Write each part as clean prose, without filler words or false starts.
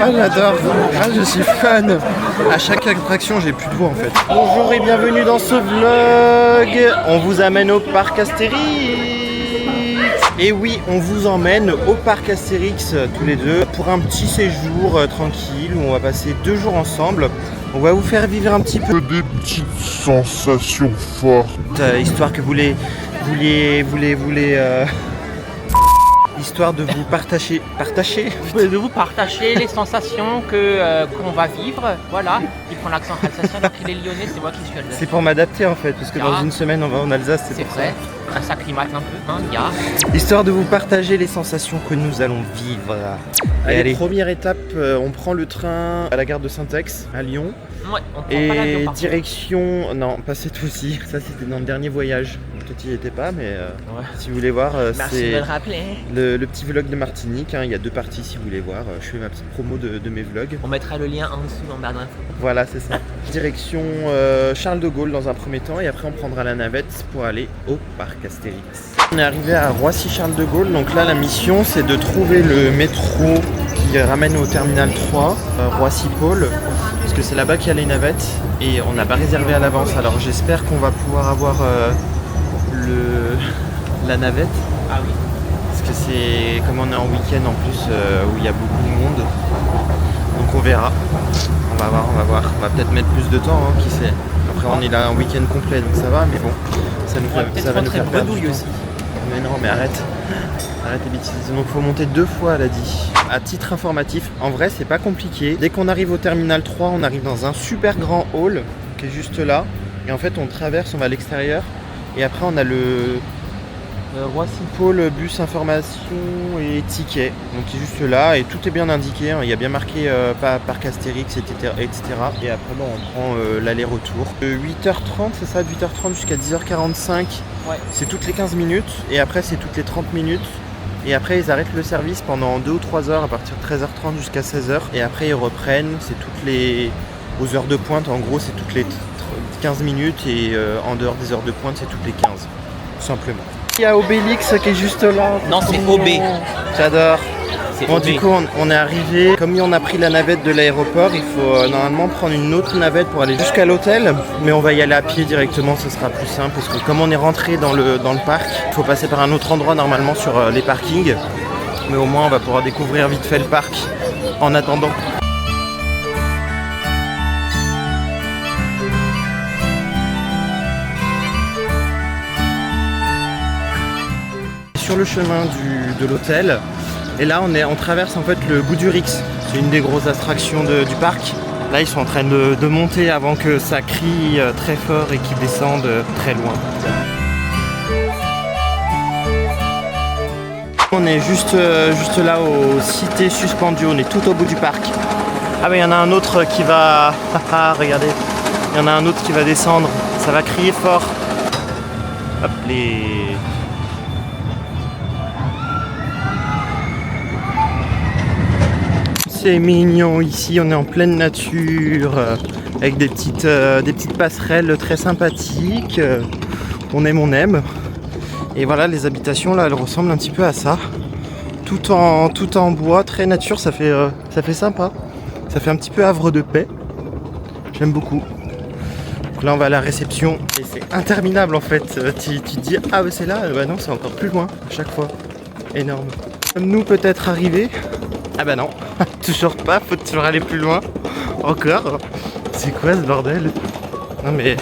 Ah j'adore, ah, je suis fan. À chaque attraction j'ai plus de voix en fait. Bonjour et bienvenue dans ce vlog. On vous amène au parc Astérix. Et oui, on vous emmène au parc Astérix tous les deux pour un petit séjour tranquille où on va passer 2 jours ensemble. On va vous faire vivre un petit peu des petites sensations fortes. Histoire que histoire de vous partager les sensations qu'on va vivre. Voilà, il prend l'accent alsacien alors qu'il est lyonnais, c'est moi qui suis alsacien. C'est pour m'adapter en fait, parce que dans une semaine on va en Alsace, c'est vrai. Ça climate un peu, hein, Histoire de vous partager les sensations que nous allons vivre. Allez, première étape, on prend le train à la gare de Saint-Ex, à Lyon. Ouais, on prend et pas l'avion, direction, non, pas cette fois-ci, ça c'était dans le dernier voyage. Toi tu y étais pas, mais si vous voulez voir, merci de le rappeler. Le petit vlog de Martinique, hein, il y a 2 parties si vous voulez voir. Je fais ma petite promo de mes vlogs. On mettra le lien en dessous dans barre d'infos. Voilà, c'est ça. Direction Charles de Gaulle dans un premier temps et après on prendra la navette pour aller au parc Astérix. On est arrivé à Roissy-Charles de Gaulle, donc là la mission c'est de trouver le métro qui ramène au terminal 3, Roissy-Pôle, parce que c'est là-bas qu'il y a les navettes et on n'a pas réservé à l'avance. Alors j'espère qu'on va pouvoir avoir la navette. Ah oui. Parce que c'est comme on est en week-end en plus où il y a beaucoup de monde. Donc on verra. On va voir. On va peut-être mettre plus de temps, hein, qui sait. Après on est là un week-end complet donc ça va, mais bon, ça va nous faire perdre du temps. Aussi. Mais non, mais arrête les bêtises. Donc faut monter 2 fois, elle a dit. À titre informatif, en vrai c'est pas compliqué. Dès qu'on arrive au terminal 3, on arrive dans un super grand hall qui est juste là. Et en fait on traverse, on va à l'extérieur. Et après on a le Roissy-Pôle bus information et ticket. Donc il est juste là et tout est bien indiqué, hein. Il y a bien marqué parc Astérix, etc. Et après bon, on prend l'aller-retour. De 8h30, c'est ça, de 8h30 jusqu'à 10h45. Ouais. C'est toutes les 15 minutes et après c'est toutes les 30 minutes. Et après ils arrêtent le service pendant 2 ou 3 heures à partir de 13h30 jusqu'à 16h. Et après ils reprennent, c'est aux heures de pointe, en gros c'est toutes les 15 minutes et en dehors des heures de pointe c'est toutes les 15, tout simplement. Il y a Obélix qui est juste là. Non, c'est OB. J'adore. Bon, OB. du coup, on est arrivé. Comme on a pris la navette de l'aéroport, il faut normalement prendre une autre navette pour aller jusqu'à l'hôtel. Mais on va y aller à pied directement, ce sera plus simple. Parce que comme on est rentré dans le parc, il faut passer par un autre endroit normalement sur les parkings. Mais au moins, on va pouvoir découvrir vite fait le parc en attendant. Sur le chemin de l'hôtel et là on traverse en fait le bout du Rix, c'est une des grosses attractions du parc. Là ils sont en train de monter avant que ça crie très fort et qu'ils descendent très loin. On est juste là aux cités suspendues, on est tout au bout du parc. Ah mais il y en a un autre qui va... regardez, il y en a un autre qui va descendre, ça va crier fort. Hop les... C'est mignon ici, on est en pleine nature avec des petites passerelles très sympathiques. On aime. Et voilà, les habitations là, elles ressemblent un petit peu à ça. Tout en bois, très nature, ça fait sympa. Ça fait un petit peu havre de paix. J'aime beaucoup. Donc là on va à la réception et c'est interminable en fait. Tu te dis ah bah c'est là, bah non c'est encore plus loin à chaque fois. Énorme. Nous peut-être arrivés. Ah bah non, toujours pas, faut toujours aller plus loin. Encore. C'est quoi ce bordel? Non mais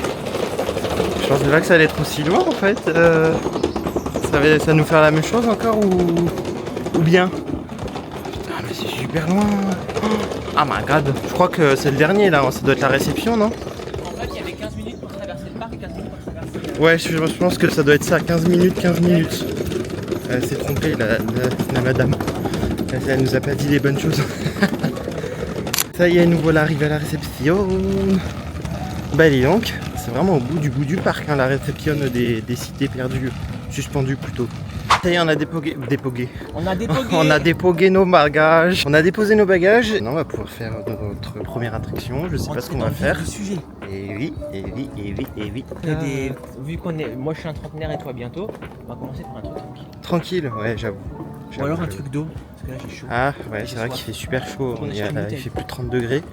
je pensais pas que ça allait être aussi loin en fait. Ça va nous faire la même chose encore ou bien? Putain mais c'est super loin. Oh my god. Je crois que c'est le dernier là, ça doit être la réception non? En fait il y avait 15 minutes pour traverser le parc et 15 minutes pour traverser le parc. Ouais je pense que ça doit être ça, 15 minutes. Elle s'est trompée la madame. Elle nous a pas dit les bonnes choses. Ça y est, nous voilà arrivés à la réception. Bah dis donc, c'est vraiment au bout du parc, hein, la réception des cités perdues, suspendues plutôt. Ça y est, on a dépogué. On a dépogué nos bagages. On a déposé nos bagages. Maintenant, on va pouvoir faire notre première attraction. Je sais pas ce qu'on va faire. Et oui. Vu qu'on est, moi je suis un trentenaire et toi bientôt, on va commencer par un truc tranquille. Tranquille, ouais, j'avoue. Ou alors un truc d'eau, parce que là j'ai chaud. Ah ouais, c'est vrai qu'il fait super chaud, il fait plus de 30 degrés.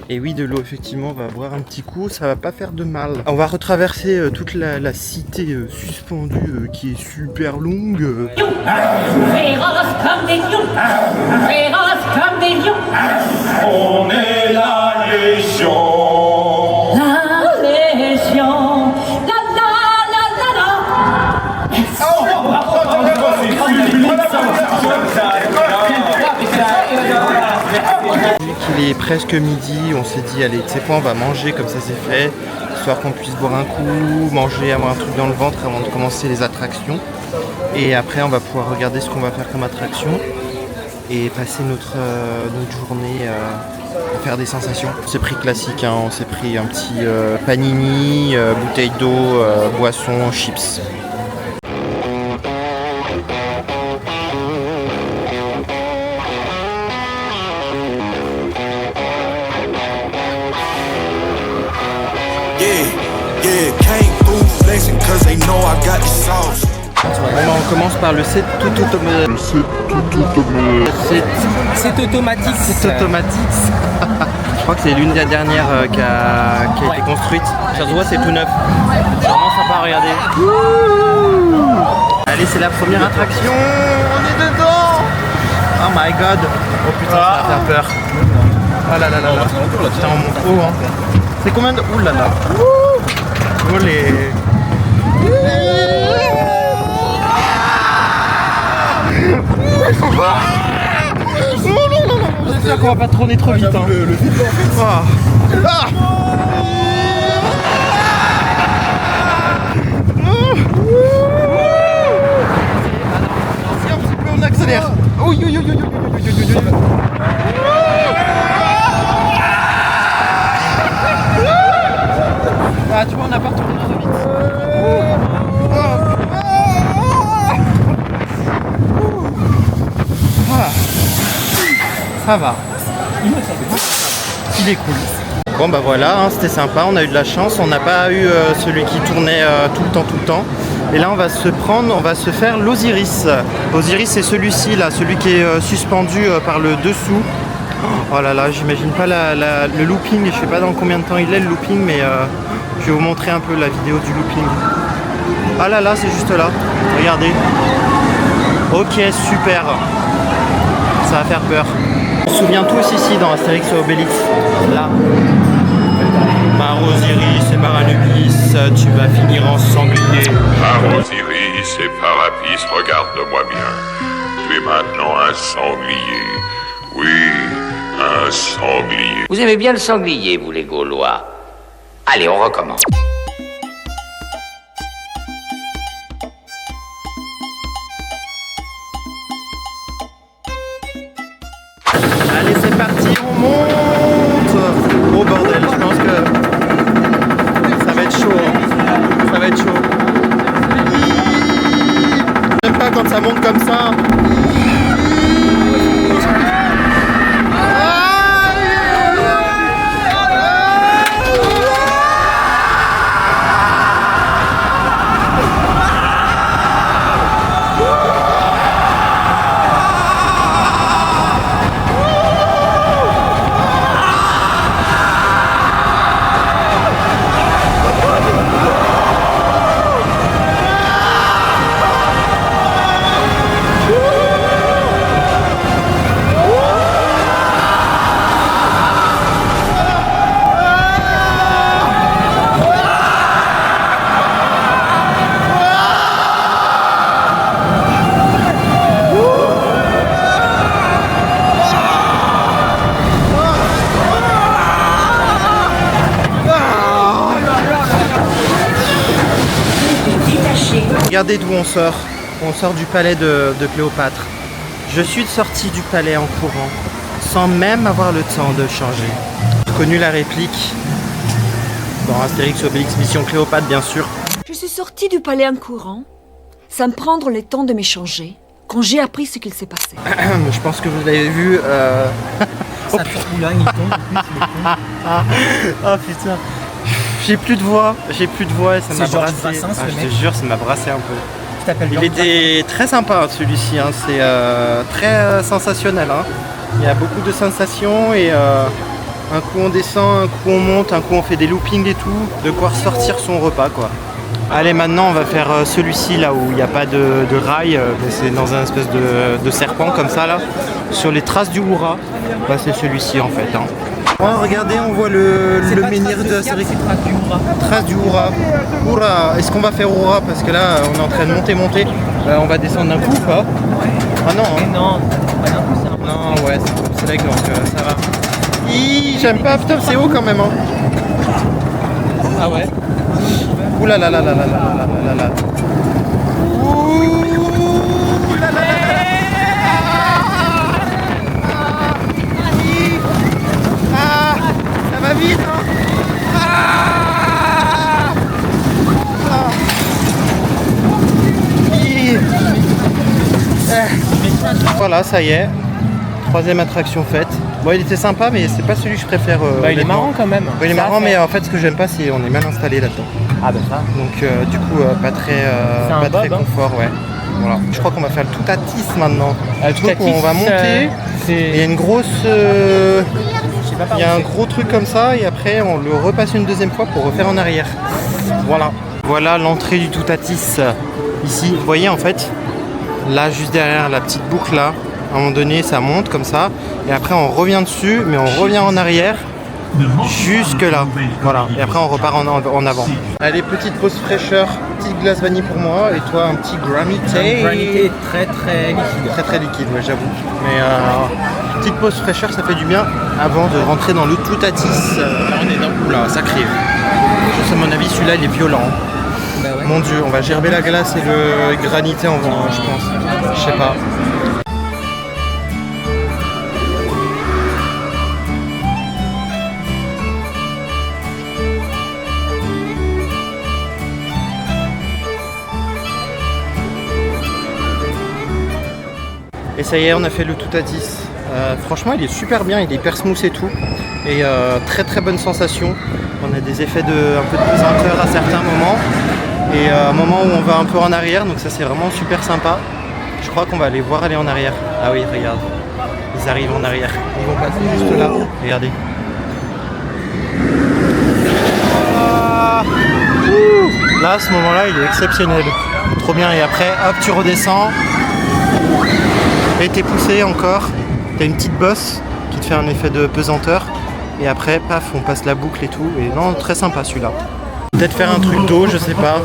Et oui, de l'eau, effectivement, on va boire un petit coup, ça va pas faire de mal. On va retraverser toute la cité suspendue qui est super longue. Féroce comme des lions, féroce comme des lions. On est la Légion. La Légion, la la la la la. Vu qu'il est presque midi, on s'est dit, allez, tu sais quoi, on va manger comme ça c'est fait, histoire qu'on puisse boire un coup, manger, avoir un truc dans le ventre avant de commencer les attractions. Et après, on va pouvoir regarder ce qu'on va faire comme attraction et passer notre journée à faire des sensations. On s'est pris classique, hein, on s'est pris un petit panini, bouteille d'eau, boisson, chips. On commence par le set tout automatique. C'est automatique. C'est automatique. Je crois que c'est l'une des dernières qui a été construite. Ça se voit, c'est tout neuf. C'est vraiment sympa à regarder. Allez, c'est la première attraction. On est dedans. Oh my god. Oh putain, ça va faire peur. Oh là là là là. Putain, on monte haut. Hein. C'est combien de... Ouh là là. Oh les... J'espère qu'on va pas tourner trop vite. Hein. Si un petit peu on accélère. Ah tu vois on n'a pas retourné trop vite. Ça va. Il est cool. Bon bah voilà, hein, c'était sympa, on a eu de la chance, on n'a pas eu celui qui tournait tout le temps. Et là on va se faire l'Osiris. L'Osiris c'est celui-ci là, celui qui est suspendu par le dessous. Oh là là, j'imagine pas le looping, je sais pas dans combien de temps il est le looping, mais je vais vous montrer un peu la vidéo du looping. Ah là là, c'est juste là, regardez. Ok, super. Ça va faire peur. On se souvient tous ici dans Astérix et Obélix. Là. Par Osiris et par Anubis, tu vas finir en sanglier. Par Osiris et par Apis, regarde-moi bien. Tu es maintenant un sanglier. Oui, un sanglier. Vous aimez bien le sanglier, vous les Gaulois. Allez, on recommence. Allez, c'est parti, on monte. Oh bordel, je pense que ça va être chaud. Hein. Ça va être chaud. J'aime pas quand ça monte comme ça. Regardez d'où on sort. On sort du palais de Cléopâtre. Je suis sorti du palais en courant, sans même avoir le temps de changer. J'ai connu la réplique dans Astérix Obélix Mission Cléopâtre, bien sûr. Je suis sortie du palais en courant, sans prendre le temps de m'échanger, quand j'ai appris ce qu'il s'est passé. Je pense que vous l'avez vu. Ça tourne, il tombe. Oh putain. J'ai plus de voix et ça m'a C'est Georges brassé. Brassens, Ah, le je mec. te jure, ça m'a brassé un peu. qui t'appelle Il Jean. était très sympa celui-ci, hein. C'est très sensationnel. Hein. Il y a beaucoup de sensations et un coup on descend, un coup on monte, un coup on fait des loopings et tout. De quoi ressortir son repas quoi. Allez, maintenant on va faire celui-ci là où il n'y a pas de rail, mais c'est dans un espèce de serpent comme ça là, sur les traces du Hura. Bah, c'est celui-ci en fait. Hein. Oh, regardez, on voit le menhir de Astérix. Trace du Hura. Hura. Est-ce qu'on va faire Hura? Parce que là on est en train de monter. On va descendre d'un coup ou pas? Ah non. Hein. Non, pas d'un coup, c'est un peu. Non, ouais, c'est vrai que donc ça va. J'aime pas, putain, c'est haut quand même. Hein. Ah ouais. Ouh là là là là là là là là là. Ouh là là là là. Ah, ça va vite. Hein. Ah. Ah. Voilà, ça y est. Troisième attraction faite. Bon, il était sympa, mais c'est pas celui que je préfère. Il est marrant quand même. Il est marrant, mais en fait, ce que j'aime pas, c'est on est mal installé là-dedans. Ah bah ça. Donc, du coup, pas très confort, ouais. Voilà. Je crois qu'on va faire le Toutatis maintenant. Le truc où on va monter. Et il y a une grosse. Il y a un gros truc comme ça, et après, on le repasse une deuxième fois pour refaire en arrière. Voilà. Voilà l'entrée du Toutatis. Ici, vous voyez en fait, là, juste derrière la petite boucle là. À un moment donné, ça monte comme ça, et après on revient dessus, mais on revient en arrière jusque là. Voilà, et après on repart en avant. Allez, petite pause fraîcheur, petite glace vanille pour moi, et toi un petit granité. Granité très très liquide. Très très liquide, ouais, j'avoue. Mais petite pause fraîcheur, ça fait du bien avant de rentrer dans le Toutatis. Là on est dans. Oula, sacré. À mon avis, celui-là il est violent. Bah ouais. Mon dieu, on va gerber la glace et le granité en vent, je pense. Je sais pas. Et ça y est, on a fait le Toutatis. Franchement, il est super bien, il est hyper smooth et tout. Et très très bonne sensation. On a des effets un peu de pesanteur à certains moments. Et un moment où on va un peu en arrière, donc ça c'est vraiment super sympa. Je crois qu'on va aller voir aller en arrière. Ah oui, regarde. Ils arrivent en arrière. Ils vont passer juste là. Regardez. Là, à ce moment-là, il est exceptionnel. Trop bien. Et après, hop, tu redescends. Et t'es poussé encore. T'as une petite bosse qui te fait un effet de pesanteur. Et après, paf, on passe la boucle et tout. Et non, très sympa celui-là. Peut-être faire un truc d'eau, je sais pas.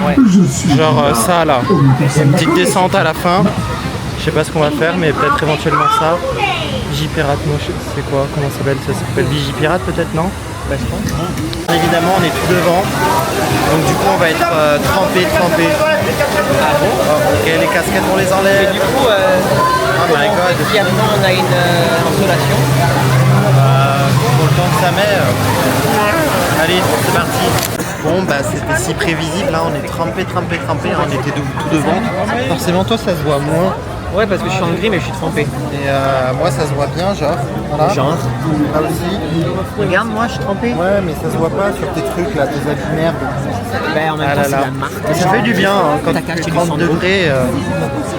Ouais. Genre ça là. Une petite descente à la fin. Je sais pas ce qu'on va faire, mais peut-être éventuellement ça. Vigipirate, moi c'est quoi? Comment ça s'appelle? Ça s'appelle Vigipirate peut-être, non? Bah je pense. Évidemment, on est tout devant. Donc du coup, on va être trempé. Ah bon? Ok, les casquettes, on les enlève. Et du coup, oh my god. si après on a une installation. Pour le temps que ça met. Allez, c'est parti. Bon, bah c'était si prévisible, là on est trempé, hein, on était tout devant. Forcément, toi ça se voit moins. Ouais, parce que je suis en gris, mais je suis trempé. Et moi ça se voit bien, genre. Voilà. Genre. Là aussi. Regarde, moi je suis trempé. Ouais, mais ça se voit pas sur tes trucs là, tes habits merde. Ben en même temps, c'est la marque. Mais ça fait du bien, hein, quand T'as il qu'à fait acheter 30 du degrés.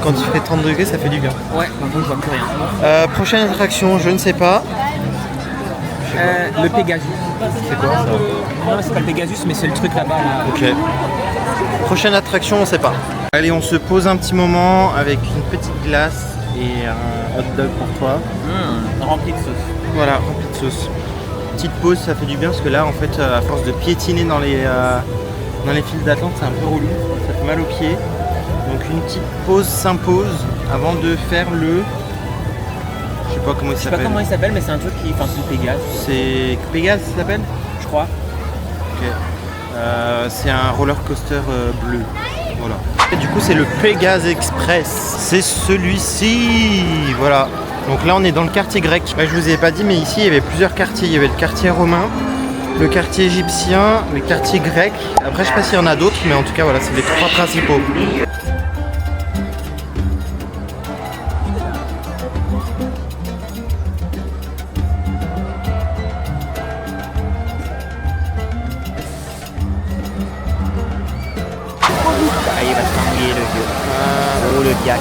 Quand il fait 30 degrés, ça fait du bien. Ouais, par contre, je vois plus rien. Prochaine attraction, je ne sais pas. Le Pegasus. C'est quoi ça? Non, c'est pas le Pegasus, mais c'est le truc là-bas. Là. Ok. Prochaine attraction, on sait pas. Allez, on se pose un petit moment avec une petite glace et un hot dog pour toi. Rempli de sauce. Voilà, rempli de sauce. Petite pause, ça fait du bien parce que là, en fait, à force de piétiner dans les files d'attente, c'est un peu relou. Ça fait mal aux pieds. Donc une petite pause s'impose avant de faire le... Je sais pas comment il s'appelle. Je sais pas comment il s'appelle, mais c'est un truc qui... Enfin, c'est Pégase. C'est Pégase, ça s'appelle? Je crois. Ok. C'est un roller coaster bleu. Voilà. Et du coup, c'est le Pégase Express. C'est celui-ci. Voilà. Donc là, on est dans le quartier grec. Bah, je vous ai pas dit, mais ici, il y avait plusieurs quartiers. Il y avait le quartier romain, le quartier égyptien, le quartier grec. Après, je sais pas s'il y en a d'autres, mais en tout cas, voilà, c'est les trois principaux. Ah, il va se marier, le haut le diac.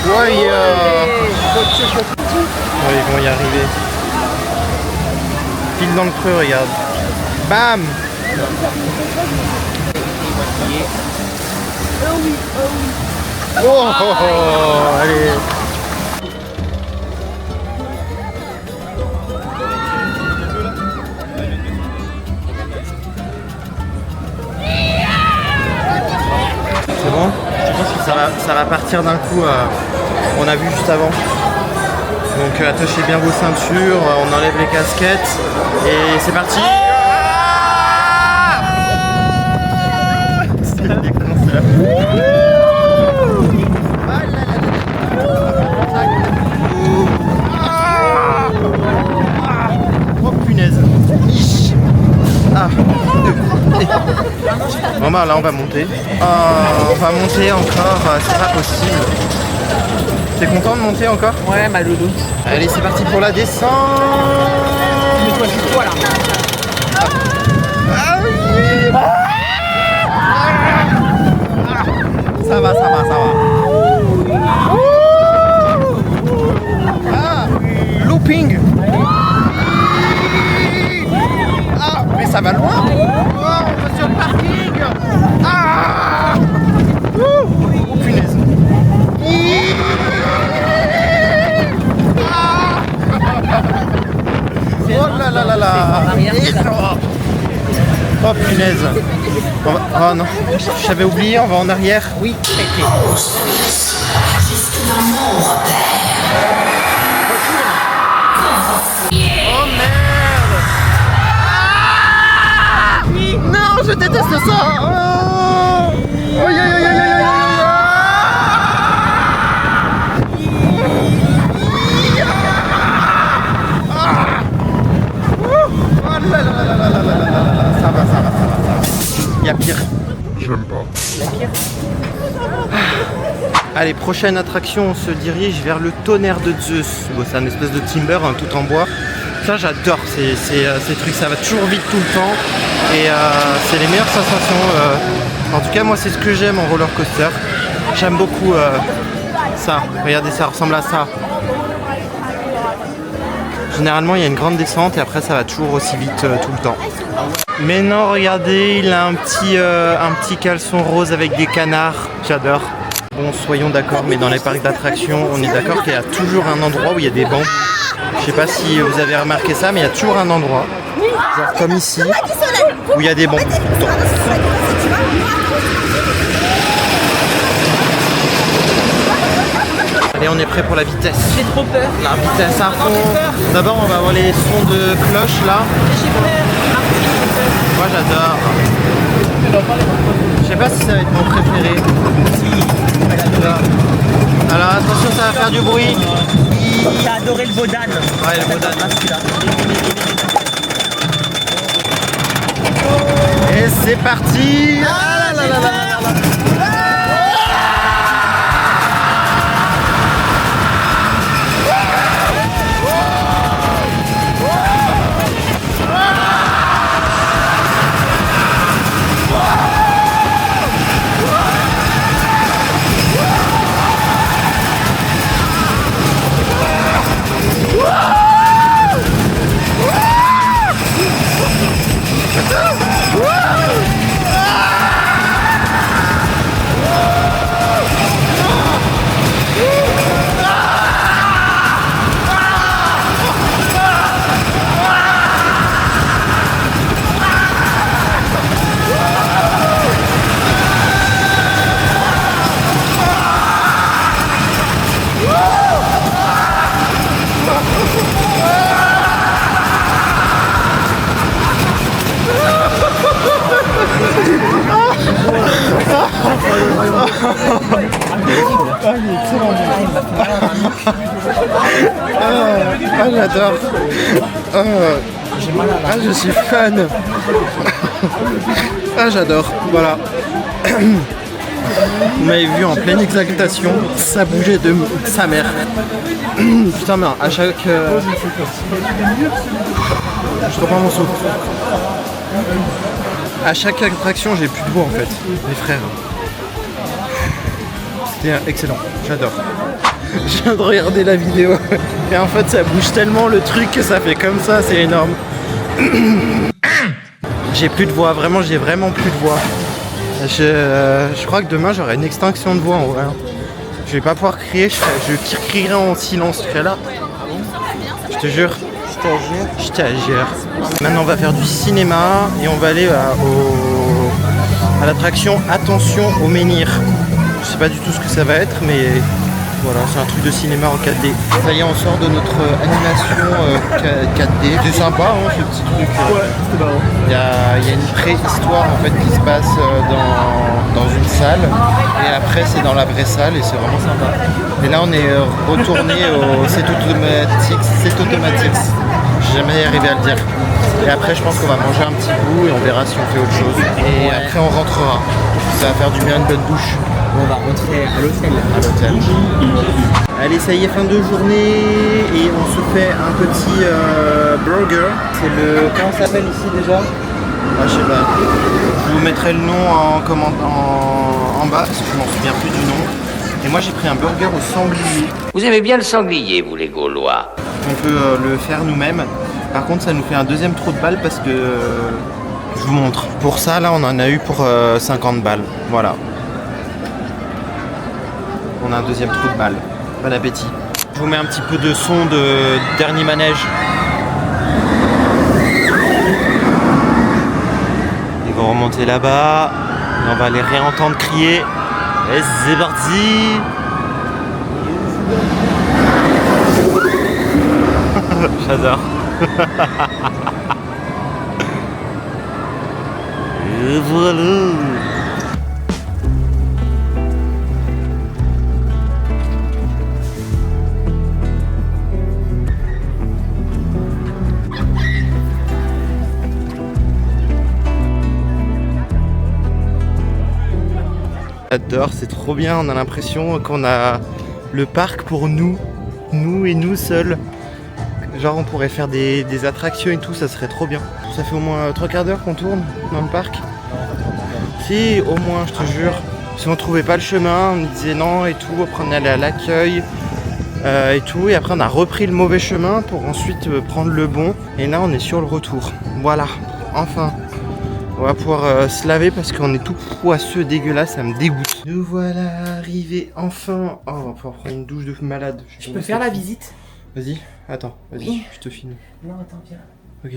Ouais, ouais, ils vont y arriver. Pile dans le creux, regarde. Bam! Oh, oh, oh, allez. C'est bon? Je pense que ça va partir d'un coup. On a vu juste avant. Donc attachez bien vos ceintures, on enlève les casquettes et c'est parti. Oh punaise. Ah. Bon bah là on va monter. On va monter encore, c'est pas possible. T'es content de monter encore? Ouais, ma loulou. Allez, c'est parti pour la descente. Mets-toi sur toi là. Ah oui. Ça va. Ah, looping. Ah, mais ça va loin. Oh, on va sur le parking. Ah. Oh punaise. Oh là là là là. Oh punaise. Oh non, j'avais oublié, on va en arrière. Oui, traité. Oh merde. Ah non, je déteste ça. Oh. Aïe, aïe, aïe, aïe, aïe, aïe. Ça va. Il y a pire. J'aime pas. Allez, prochaine attraction, on se dirige vers le tonnerre de Zeus. Bon, c'est un espèce de timber, hein, tout en bois. Ça, j'adore ces trucs, ça va toujours vite tout le temps. Et c'est les meilleures sensations. En tout cas, moi, c'est ce que j'aime en roller coaster. J'aime beaucoup ça. Regardez, ça ressemble à ça. Généralement, il y a une grande descente et après, ça va toujours aussi vite tout le temps. Mais non, regardez, il a un petit caleçon rose avec des canards. J'adore. Bon, soyons d'accord, mais dans les parcs d'attractions, on est d'accord qu'il y a toujours un endroit où il y a des bancs. Je sais pas si vous avez remarqué ça, mais il y a toujours un endroit, genre comme ici, où il y a des bancs. Allez, on est prêt pour la vitesse. J'ai trop peur. La vitesse à fond. D'abord, on va avoir les sons de cloche là. J'ai peur. Moi, j'adore. Je sais pas si ça va être mon préféré. Alors attention, ça va faire du bruit. J'ai adoré le Bodan. Ouais, le Bodan. Et c'est parti. Ah là là là là là. Ah, j'adore. Ah, je suis fan. Ah, j'adore. Voilà. Vous m'avez vu en pleine exaltation, ça bougeait de sa mère. Putain, mais à chaque... Je reprends mon souffle. À chaque attraction, j'ai plus de voix en fait, mes frères. C'était excellent, j'adore. Je viens de regarder la vidéo et en fait ça bouge tellement le truc que ça fait comme ça, c'est énorme. J'ai plus de voix, vraiment j'ai vraiment plus de voix. Je crois que demain j'aurai une extinction de voix en vrai. Je vais pas pouvoir crier, je crierai en silence, je serai là. Je te jure. Je te jure. Maintenant on va faire du cinéma et on va aller à l'attraction Attention au menhir. Je sais pas du tout ce que ça va être mais voilà, c'est un truc de cinéma en 4D. Ça y est, on sort de notre animation 4D. C'est sympa hein, ce petit truc. Ouais, c'était marrant. Il y a une préhistoire en fait qui se passe dans une salle et après c'est dans la vraie salle et c'est vraiment sympa. Et là on est retourné au C'est automatique. J'ai jamais arrivé à le dire. Et après je pense qu'on va manger un petit bout et on verra si on fait autre chose. Et après on rentrera. Ça va faire du bien une bonne douche. On va rentrer à l'hôtel. Allez, ça y est, fin de journée et on se fait un petit burger. C'est le... Comment ça s'appelle ici déjà? Ah, je sais pas. Je vous mettrai le nom en bas parce que je m'en souviens plus du nom. Et moi j'ai pris un burger au sanglier. Vous aimez bien le sanglier, vous les Gaulois? On peut le faire nous-mêmes. Par contre ça nous fait un deuxième trou de balle parce que... je vous montre. Pour ça là on en a eu pour 50 balles. Voilà. On a un deuxième trou de balle. Bon appétit. Je vous mets un petit peu de son de dernier manège. Ils vont remonter là-bas. Et on va les réentendre crier. Et c'est parti. J'adore. Et voilà. J'adore, c'est trop bien, on a l'impression qu'on a le parc pour nous et nous seuls. Genre on pourrait faire des attractions et tout, ça serait trop bien. Ça fait au moins 3 quarts d'heure qu'on tourne dans le parc. Si, au moins, je te jure. Si on trouvait pas le chemin, on disait non et tout, après on allait à l'accueil et tout. Et après on a repris le mauvais chemin pour ensuite prendre le bon. Et là on est sur le retour. Voilà, enfin. On va pouvoir se laver parce qu'on est tout poisseux, dégueulasse, ça me dégoûte. Nous voilà arrivés enfin. Oh, on va pouvoir prendre une douche de malade. Je peux faire la visite? Vas-y, attends, vas-y, Oui. je te filme. Non, attends, viens. Ok.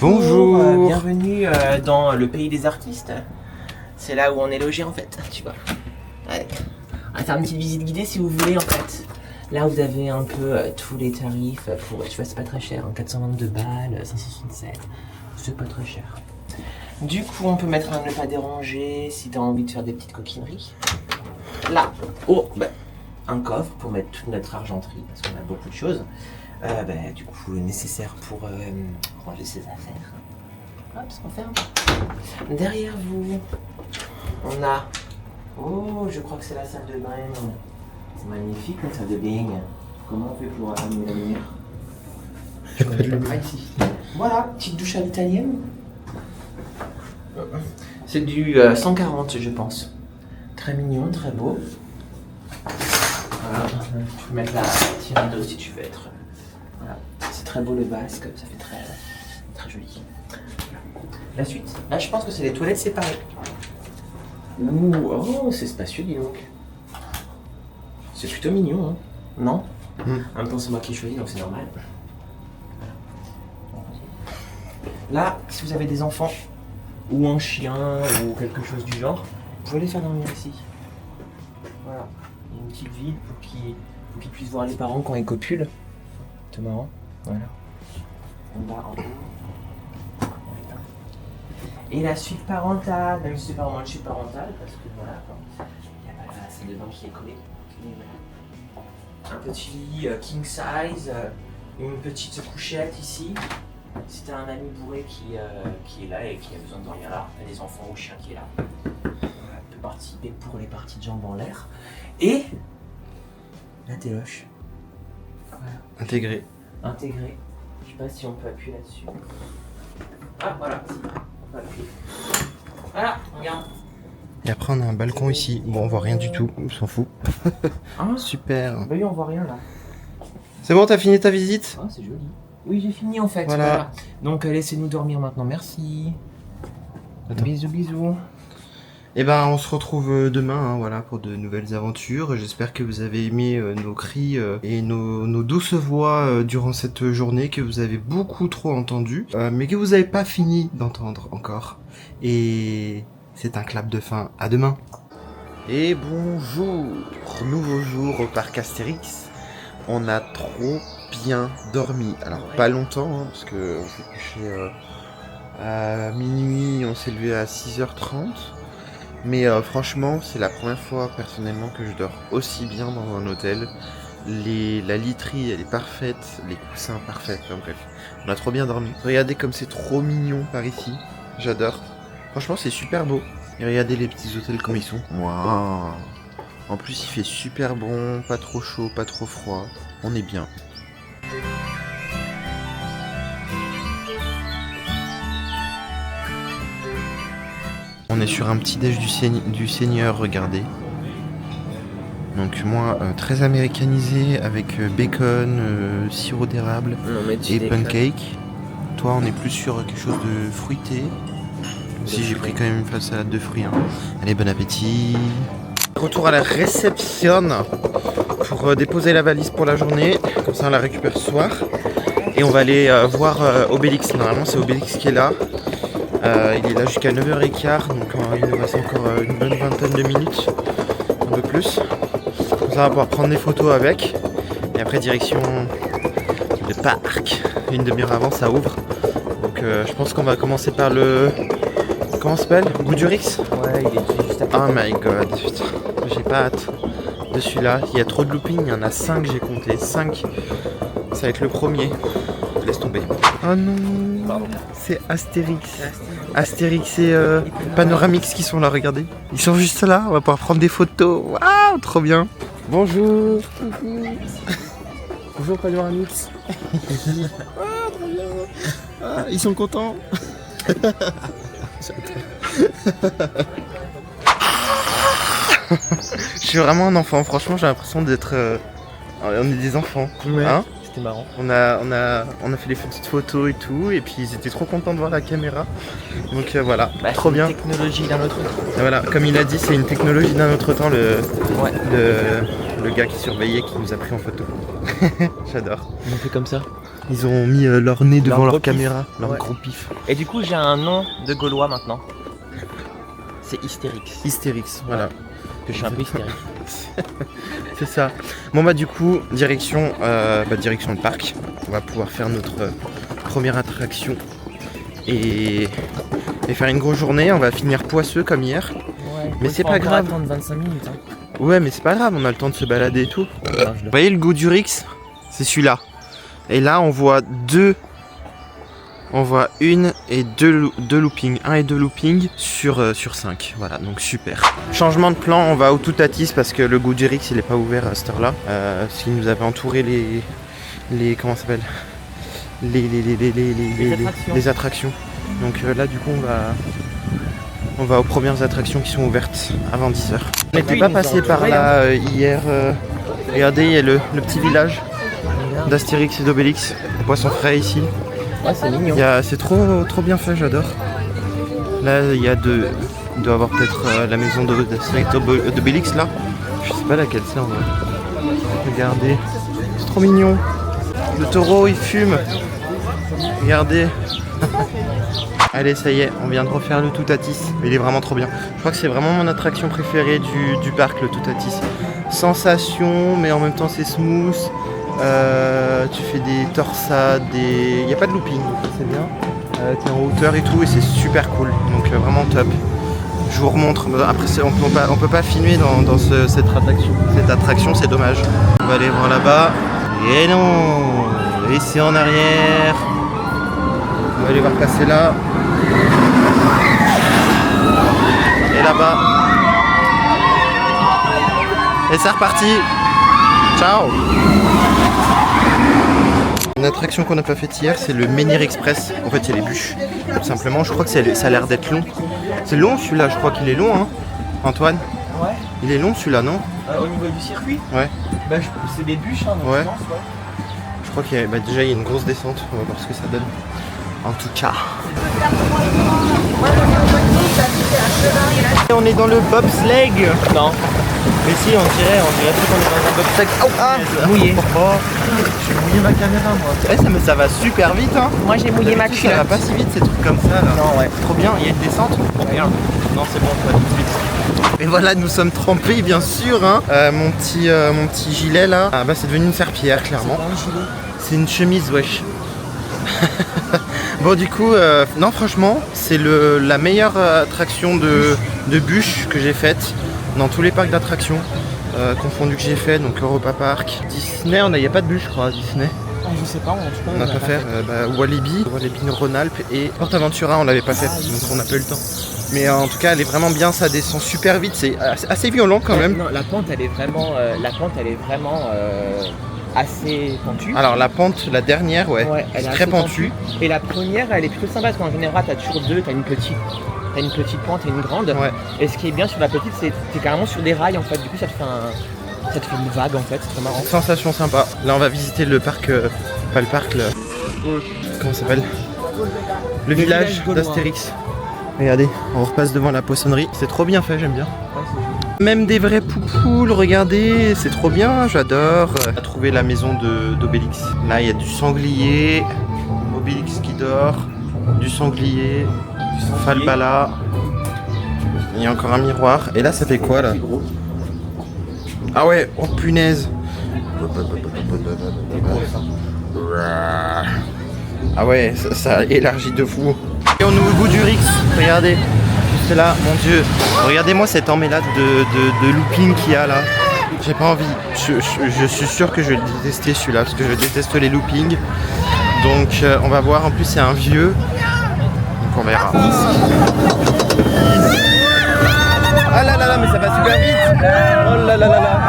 Bonjour. Bienvenue dans le pays des artistes. C'est là où on est logé en fait, tu vois. Ouais. On va faire une petite visite guidée si vous voulez en fait. Là vous avez un peu tous les tarifs pour, tu vois c'est pas très cher, hein, 422 balles, 567, c'est pas très cher. Du coup on peut mettre un ne pas déranger si t'as envie de faire des petites coquineries. Là, un coffre pour mettre toute notre argenterie parce qu'on a beaucoup de choses. Du coup nécessaire pour ranger ses affaires. Hop, on ferme. Derrière vous, on a... Oh, je crois que c'est la salle de bain. C'est magnifique la salle de bain. Comment on fait pour allumer la lumière? Je vais mettre le bras ici. Voilà, petite douche à l'italienne. C'est du 140 je pense. Très mignon, très beau. Voilà, tu peux mettre la tirade d'eau si tu veux être... Voilà, c'est très beau le basque, ça fait très, très joli. La suite, là je pense que c'est les toilettes séparées. Ouh, oh, c'est spacieux dis donc. C'est plutôt mignon, hein. Non? En même temps c'est moi qui ai choisi donc c'est normal. Là, si vous avez des enfants, ou un chien, ou quelque chose du genre, vous pouvez les faire dormir ici. Voilà, il y a une petite vide pour qu'ils puissent voir les parents quand ils copulent. C'est marrant. Voilà. En bas, en haut. Et la suite parentale, même si c'est pas vraiment une suite parentale, parce que voilà, il y a pas la salle de bain qui est collée. Mais voilà. Un petit lit king size, une petite couchette ici. Si t'as un ami bourré qui est là et qui a besoin de dormir là, t'as des enfants ou chien qui est là. Voilà, peut participer pour les parties de jambes en l'air. Et la téloche. Voilà. Intégré. Intégré. Je sais pas si on peut appuyer là-dessus. Ah voilà, si. On peut appuyer. Voilà, regarde. Et après on a un balcon ici. Bon, on voit rien du tout, on s'en fout. Super. Bah oui, on voit rien là. C'est bon, t'as fini ta visite? Ah, c'est joli. Oui, j'ai fini en fait. Voilà. Donc laissez-nous dormir maintenant, merci. Bisous, bisous. Et ben on se retrouve demain, hein, voilà, pour de nouvelles aventures. J'espère que vous avez aimé nos cris et nos douces voix durant cette journée que vous avez beaucoup trop entendu, mais que vous n'avez pas fini d'entendre encore. Et c'est un clap de fin. À demain. Et bonjour, nouveau jour au parc Astérix. On a trop bien dormi. Alors pas longtemps, hein, parce que on s'est couché à minuit, on s'est levé à 6h30. Mais franchement, c'est la première fois personnellement que je dors aussi bien dans un hôtel. La literie, elle est parfaite, les coussins parfaits, enfin bref. On a trop bien dormi. Regardez comme c'est trop mignon par ici. J'adore. Franchement, c'est super beau. Et regardez les petits hôtels comme ils sont. Waouh. En plus, il fait super bon, pas trop chaud, pas trop froid. On est bien. On est sur un petit déj du Seigneur, regardez. Donc moi, très américanisé, avec bacon, sirop d'érable et pancake. Toi, on est plus sur quelque chose de fruité. Si j'ai pris quand même une salade de fruits. Hein. Allez, bon appétit. Retour à la réception pour déposer la valise pour la journée. Comme ça, on la récupère ce soir. Et on va aller voir Obélix. Normalement, c'est Obélix qui est là. Il est là jusqu'à 9h15, donc il nous reste encore une bonne vingtaine de minutes, un peu plus. Comme ça on va pouvoir prendre des photos avec. Et après direction le parc. Une demi-heure avant ça ouvre. Donc je pense qu'on va commencer par le... Comment ça s'appelle? Goudurix? Ouais, il est juste à côté. Oh my god, putain, j'ai pas hâte de celui-là. Il y a trop de looping, il y en a 5, j'ai compté. 5. Ça va être le premier. Laisse tomber. Oh non, c'est Astérix. Astérix et Panoramix qui sont là, regardez. Ils sont juste là, on va pouvoir prendre des photos. Waouh, trop bien. Bonjour. Bonjour Panoramix. Ah, trop bien. Ah, ils sont contents. Je suis vraiment un enfant, franchement j'ai l'impression d'être... on est des enfants, Ouais. Hein? C'était marrant. On a fait les petites photos et tout, et puis ils étaient trop contents de voir la caméra. Donc voilà, trop bien. C'est une technologie d'un autre temps. Et voilà, comme il a dit, c'est une technologie d'un autre temps, le gars qui surveillait, qui nous a pris en photo. J'adore. On fait comme ça. Ils ont mis leur nez devant gros leur pif. caméra, leur Ouais. gros pif. Et du coup, j'ai un nom de Gaulois maintenant. C'est Hystérix. Hystérix, voilà. Que je suis un peu hystérique. C'est ça. Bon bah du coup, direction le parc. On va pouvoir faire notre première attraction et faire une grosse journée. On va finir poisseux comme hier. Ouais. Mais c'est pas grave. Attendre 25 minutes. Hein. Ouais, mais c'est pas grave, on a le temps de se balader et tout. Alors, Vous voyez le Goudurix? C'est celui-là. Et là, on voit deux. On voit une et deux loopings. 1 et 2 loopings sur 5. Voilà, donc super. Changement de plan, on va au Toutatis parce que le Goudurix il est pas ouvert à cette heure-là. Parce qu'il nous avait entouré les comment ça s'appelle, les attractions. Donc là du coup on va aux premières attractions qui sont ouvertes avant 10h. On n'était pas passé par là hier. Regardez, il y a le petit village d'Astérix et d'Obélix. Les poissons frais ici. Ouais, c'est mignon. C'est trop bien fait, j'adore. Là, il y a il doit avoir peut-être la maison d'Obélix là. Je sais pas laquelle c'est en vrai. Regardez, c'est trop mignon. Le taureau il fume. Regardez. Allez, ça y est, on vient de refaire le Toutatis. Il est vraiment trop bien. Je crois que c'est vraiment mon attraction préférée du parc, le Toutatis. Sensation, mais en même temps c'est smooth. Tu fais des torsades, il n'y a pas de looping, donc c'est bien. T'es en hauteur et tout et c'est super cool, donc vraiment top. Je vous remontre, après on peut pas filmer dans cette attraction, c'est dommage. On va aller voir là-bas. Et non, ici en arrière. On va aller voir passer là. Et là-bas. Et c'est reparti. Ciao. Une attraction qu'on n'a pas faite hier, c'est le Menhir Express. En fait, il y a les bûches. Tout simplement, je crois que ça a l'air d'être long. C'est long celui-là, je crois qu'il est long. Hein. Antoine, Ouais. il est long celui-là, non? Au niveau du circuit? Ouais. Bah, c'est des bûches, hein, donc Ouais. je pense, ouais. Je crois qu'il y a, déjà il y a une grosse descente, on va voir ce que ça donne. En tout cas. On est dans le bobsleigh. Non. Mais si, on dirait plus qu'on est dans un bobsleigh. Oh, ah, Mouillé. J'ai mouillé ma caméra moi. Ouais, ça va super vite hein. Moi j'ai mouillé ma D'habitude, ça va culotte. pas si vite ces trucs comme ça là. Non, ouais. Trop bien, il y a une descente. Regarde. Non c'est bon, pas tout de suite. Et voilà, nous sommes trempés bien sûr hein. Mon petit gilet là, ah bah c'est devenu une serpillière clairement. C'est une chemise wesh. Bon du coup, non franchement, c'est la meilleure attraction de bûche que j'ai faite dans tous les parcs d'attractions confondus que j'ai fait, donc Europa Park, Disney, il n'y a pas de bûche je crois à Disney. Ah, je sais pas, en tout cas On n'a pas fait Walibi Rhône-Alpes et Porte-Aventura on l'avait pas fait, donc on n'a pas eu le temps. Mais en tout cas elle est vraiment bien, ça descend super vite, c'est assez violent quand même. Non, la pente elle est vraiment, assez pentue. Alors la pente, la dernière ouais, elle c'est est très assez pentue. Et la première elle est plutôt sympa parce qu'en général t'as toujours deux, t'as une petite pente et une grande. Ouais. Et ce qui est bien sur la petite c'est que t'es carrément sur des rails en fait, du coup ça te fait une vague en fait, c'est très marrant. Sensation sympa. Là on va visiter le parc, pas le parc, comment ça s'appelle? Le village gaulois. d'Astérix. Regardez, on repasse devant la poissonnerie. C'est trop bien fait, j'aime bien. Même des vrais poupoules, regardez, c'est trop bien, j'adore. On a trouvé la maison d'Obélix. Là il y a du sanglier, Obélix qui dort, du sanglier, Falbala. Il y a encore un miroir. Et là ça fait quoi là? Ah ouais, oh punaise. Ah ouais, ça élargit de fou. Et on est au bout du Rix, regardez. C'est là, mon dieu. Regardez-moi cette emmêlade de looping qu'il y a là. J'ai pas envie. Je suis sûr que je vais le détester celui-là, parce que je déteste les loopings. Donc on va voir, en plus c'est un vieux. Donc on verra. Ah là là là, mais ça va super vite. Oh là là là là.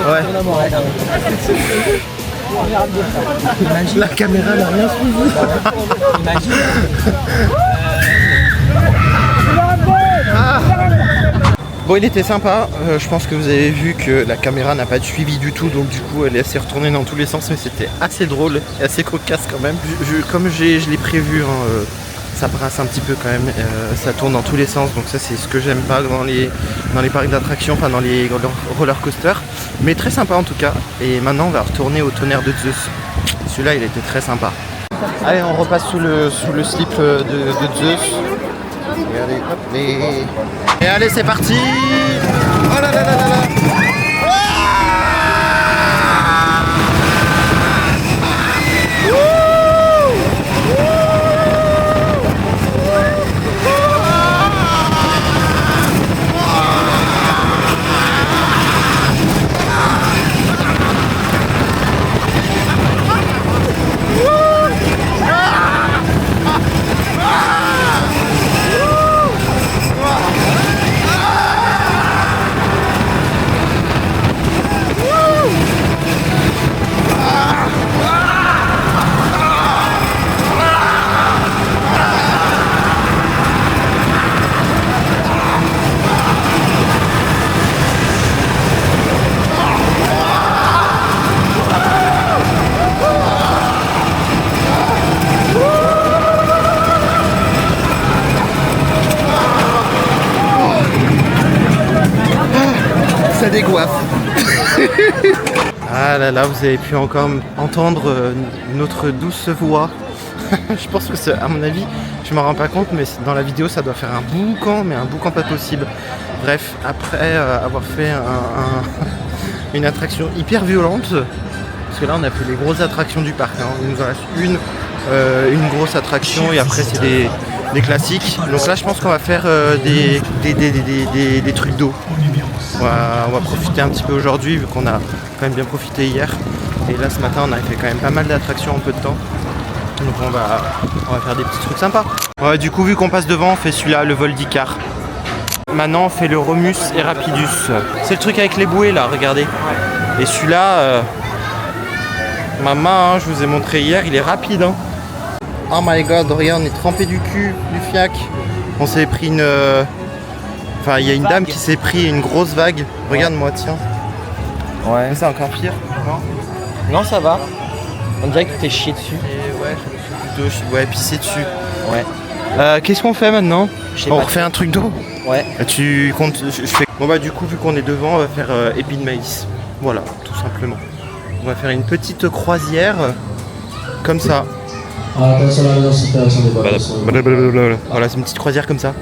Ouais. La caméra n'a rien suivi. Imagine. Bon, il était sympa. Je pense que vous avez vu que la caméra n'a pas de suivi du tout, donc du coup elle est assez retournée dans tous les sens, mais c'était assez drôle et assez cocasse quand même. Comme je l'ai prévu, hein, ça brasse un petit peu quand même, ça tourne dans tous les sens, donc ça c'est ce que j'aime pas dans les parcs d'attractions, enfin dans les roller coasters, mais très sympa en tout cas. Et maintenant on va retourner au tonnerre de Zeus. Celui-là il était très sympa. Allez, on repasse sous le slip de Zeus. Regardez, hop, et allez, c'est parti. Oh là là là là là. Ça dégoiffe. Ah là là, vous avez pu encore entendre notre douce voix. Je pense que c'est, à mon avis, je tu m'en rends pas compte, mais dans la vidéo ça doit faire un boucan, mais un boucan pas possible. Bref, après avoir fait une attraction hyper violente, parce que là on a fait les grosses attractions du parc, hein. Il nous en reste une grosse attraction et après c'est des classiques. Donc là je pense qu'on va faire des trucs d'eau. On va profiter un petit peu aujourd'hui vu qu'on a quand même bien profité hier. Et là ce matin on a fait quand même pas mal d'attractions en peu de temps. Donc on va faire des petits trucs sympas. Ouais, du coup vu qu'on passe devant on fait celui-là, le vol d'Icar. Maintenant on fait le Romus et Rapidus. C'est le truc avec les bouées là, regardez. Et celui-là, maman, hein, je vous ai montré hier, il est rapide. Hein. Oh my god, regarde, on est trempé du cul, du fiac. On s'est pris une... Enfin, il y a une dame qui s'est pris une grosse vague. Regarde-moi, tiens. Ouais. C'est encore pire, non? Non, ça va. On dirait que tu t'es chié dessus. Et ouais, je me suis plutôt pissé dessus. Ouais. Qu'est-ce qu'on fait maintenant? On pas. refait un truc d'eau? Ouais. Tu comptes... je fais... Bon bah du coup, vu qu'on est devant, on va faire épi de maïs. Voilà, tout simplement. On va faire une petite croisière, comme ça. Voilà, c'est une petite croisière comme ça.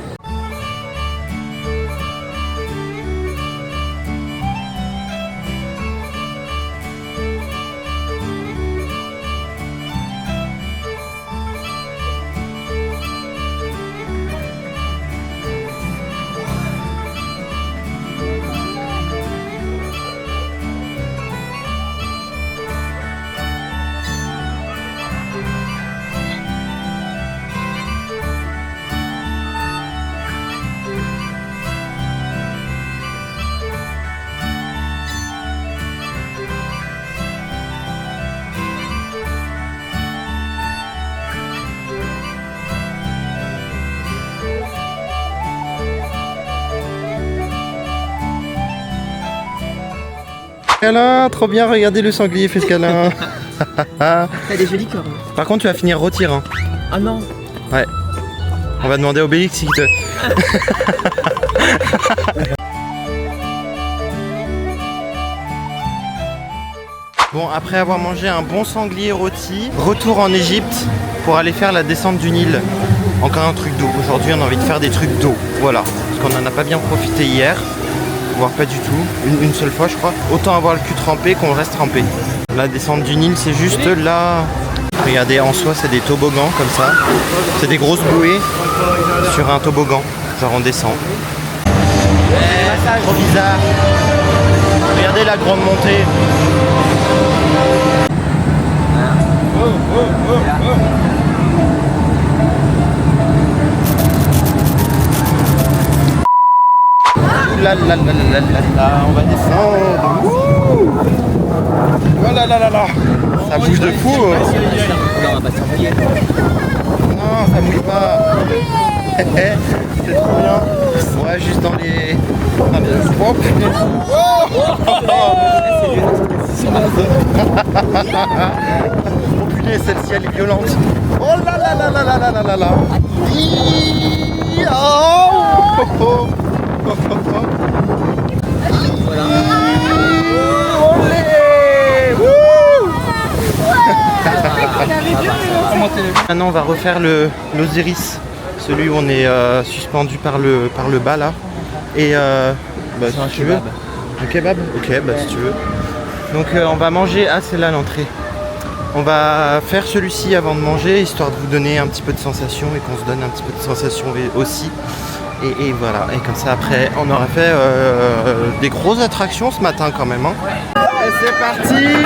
Câlin, trop bien, regardez le sanglier fait ce câlin. T'as des jolis corps. Par contre tu vas finir rôtir. Hein. Ah non. Ouais. On va demander à Obélix s'il te... Bon, après avoir mangé un bon sanglier rôti, retour en Égypte pour aller faire la descente du Nil. Encore un truc d'eau. Aujourd'hui on a envie de faire des trucs d'eau. Voilà. Parce qu'on en a pas bien profité hier. Voire pas du tout, une seule fois je crois. Autant avoir le cul trempé qu'on reste trempé. La descente du Nil c'est juste là. Regardez, en soi c'est des toboggans comme ça. C'est des grosses bouées sur un toboggan. Genre on descend. Trop bizarre. Regardez la grande montée. Là, on va descendre. Ouh. Oh là là là là. Ça bouge de fou. Non, ça bouge pas. C'est trop bien. Ouais, juste dans les... Oh putain. Oh putain, celle-ci elle est violente. Oh là là là là là là là là là. Oh. Voilà. Maintenant on va refaire l'Osiris, celui où on est suspendu par le bas là. Et bah, si tu veux. Le kebab. Ok, bah si tu veux. Donc on va manger. Ah, c'est là l'entrée. On va faire celui-ci avant de manger, histoire de vous donner un petit peu de sensation et qu'on se donne un petit peu de sensation aussi. Et voilà, et comme ça après on aura fait des grosses attractions ce matin quand même. Hein. Et c'est parti.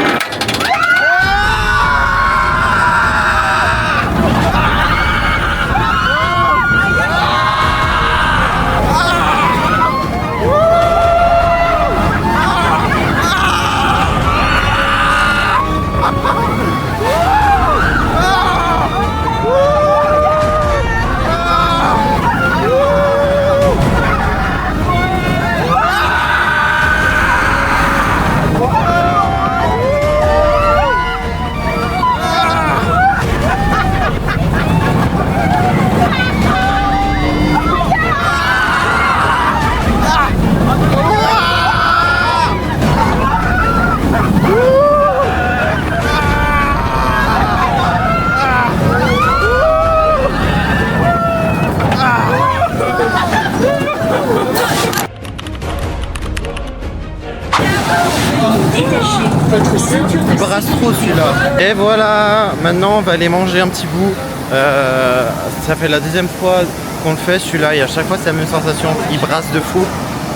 Détachez votre ceinture Il de brasse trop celui-là. Et voilà, maintenant on va aller manger un petit bout. Ça fait la deuxième fois qu'on le fait celui-là et à chaque fois c'est la même sensation. Il brasse de fou.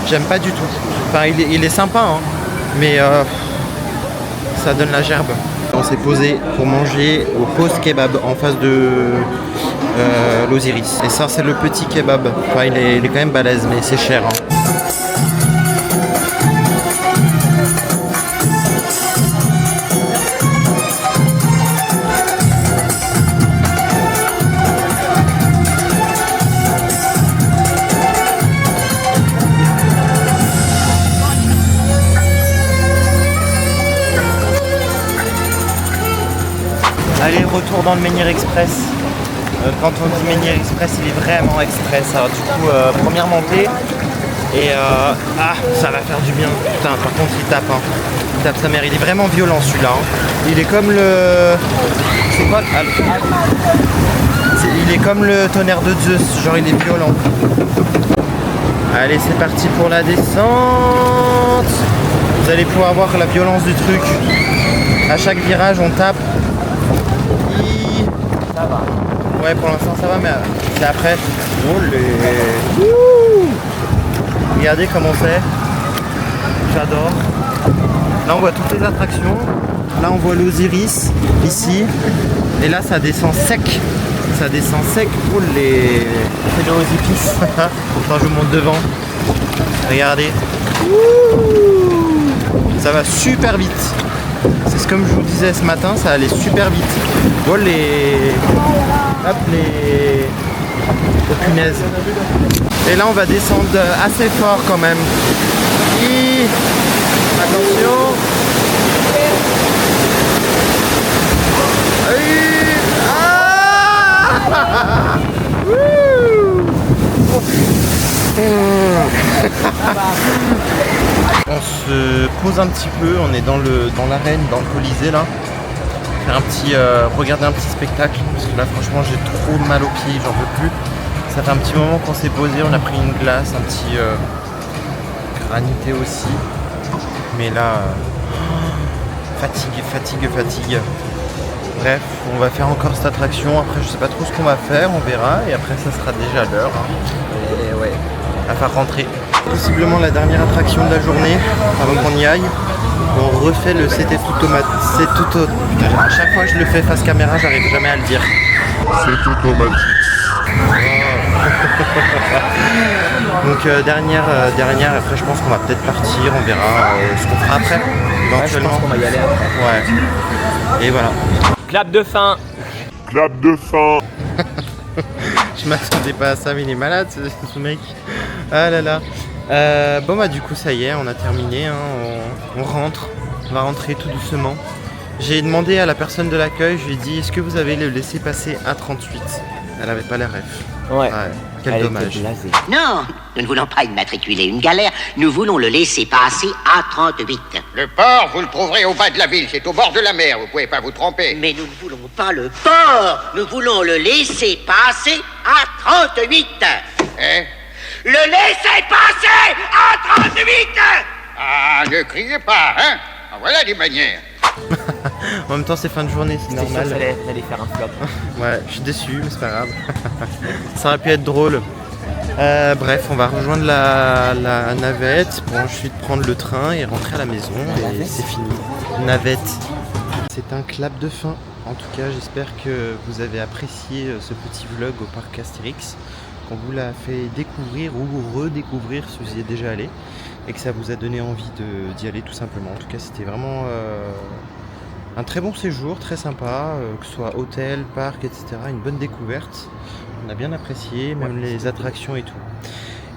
J'aime pas du tout. Enfin il est sympa hein, mais ça donne la gerbe. On s'est posé pour manger au post kebab en face de l'Osiris. Et ça c'est le petit kebab. Enfin il est quand même balèze mais c'est cher. Hein. Allez, retour dans le Menhir Express. Quand on dit Menhir Express, il est vraiment express. Alors, du coup, première montée. Et ça va faire du bien. Putain, par contre, il tape. Hein. Il tape sa mère. Il est vraiment violent celui-là. Hein. Il est comme le. C'est quoi il est comme le tonnerre de Zeus. Genre, il est violent. Allez, c'est parti pour la descente. Vous allez pouvoir voir la violence du truc. À chaque virage, on tape. Ça va. Ouais, pour l'instant ça va, mais c'est après. Regardez comment c'est. J'adore. Là on voit toutes les attractions. Là on voit l'Osiris ici. Et là ça descend sec. Ça descend sec pour les. C'est le Osiris. Pourtant je monte devant. Regardez. Ça va super vite. C'est comme je vous disais ce matin, ça allait super vite. Oh les punaises. Et là on va descendre assez fort quand même. Attention. On se pose un petit peu, on est dans l'arène, dans le Colisée là. Faire un petit, regarder un petit spectacle, parce que là franchement j'ai trop mal aux pieds, j'en peux plus. Ça fait un petit moment qu'on s'est posé, on a pris une glace, un petit granité aussi. Mais là, fatigue. Bref, on va faire encore cette attraction, après je sais pas trop ce qu'on va faire, on verra, et après ça sera déjà l'heure. Hein. Et ouais, il va falloir rentrer. Possiblement la dernière attraction de la journée, avant qu'on y aille. On refait le c'était tout automatique. C'est tout putain, à chaque fois que je le fais face caméra, j'arrive jamais à le dire. C'est automatique. Donc dernière, après je pense qu'on va peut-être partir, on verra ce qu'on fera après. Éventuellement. Je pense qu'on va y aller après. Ouais. Et voilà. Clap de fin. Clap de fin. Je m'attendais pas à ça, mais il est malade ce mec. Ah là là. Bon bah du coup ça y est, on a terminé, hein. On rentre, on va rentrer tout doucement. J'ai demandé à la personne de l'accueil, je lui ai dit est-ce que vous avez le laissez-passer A38 ? Elle avait pas l'air ref. Ouais. Quel dommage. Non, nous ne voulons pas immatriculer une galère, nous voulons le laisser passer à 38. Le port, vous le trouverez au bas de la ville, c'est au bord de la mer, vous pouvez pas vous tromper. Mais nous ne voulons pas le port, nous voulons le laisser passer à 38. Hein ? Le laisser passer à 38. Ah, ne criez pas, hein ? Ah, voilà des manières. En même temps c'est fin de journée, c'est normal. Sûr, ça allait faire un flop. Ouais, je suis déçu, mais c'est pas grave. Ça aurait pu être drôle. Bref, on va rejoindre la navette pour ensuite prendre le train et rentrer à la maison. Et c'est fini. Navette. C'est un clap de fin. En tout cas, j'espère que vous avez apprécié ce petit vlog au parc Astérix, qu'on vous l'a fait découvrir ou redécouvrir si vous y êtes déjà allé, et que ça vous a donné envie d'y aller tout simplement. En tout cas, c'était vraiment un très bon séjour, très sympa, que ce soit hôtel, parc, etc. Une bonne découverte. On a bien apprécié, même les attractions et tout.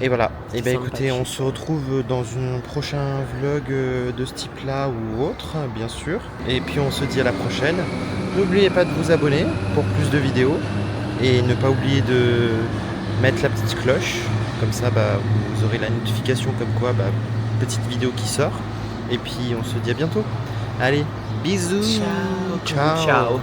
Et voilà, et bien écoutez, on se retrouve dans un prochain vlog de ce type là ou autre, bien sûr. Et puis on se dit à la prochaine. N'oubliez pas de vous abonner pour plus de vidéos. Et ne pas oublier de mettre la petite cloche. Comme ça, vous aurez la notification comme quoi, petite vidéo qui sort. Et puis on se dit à bientôt. Allez, bisous. Ciao.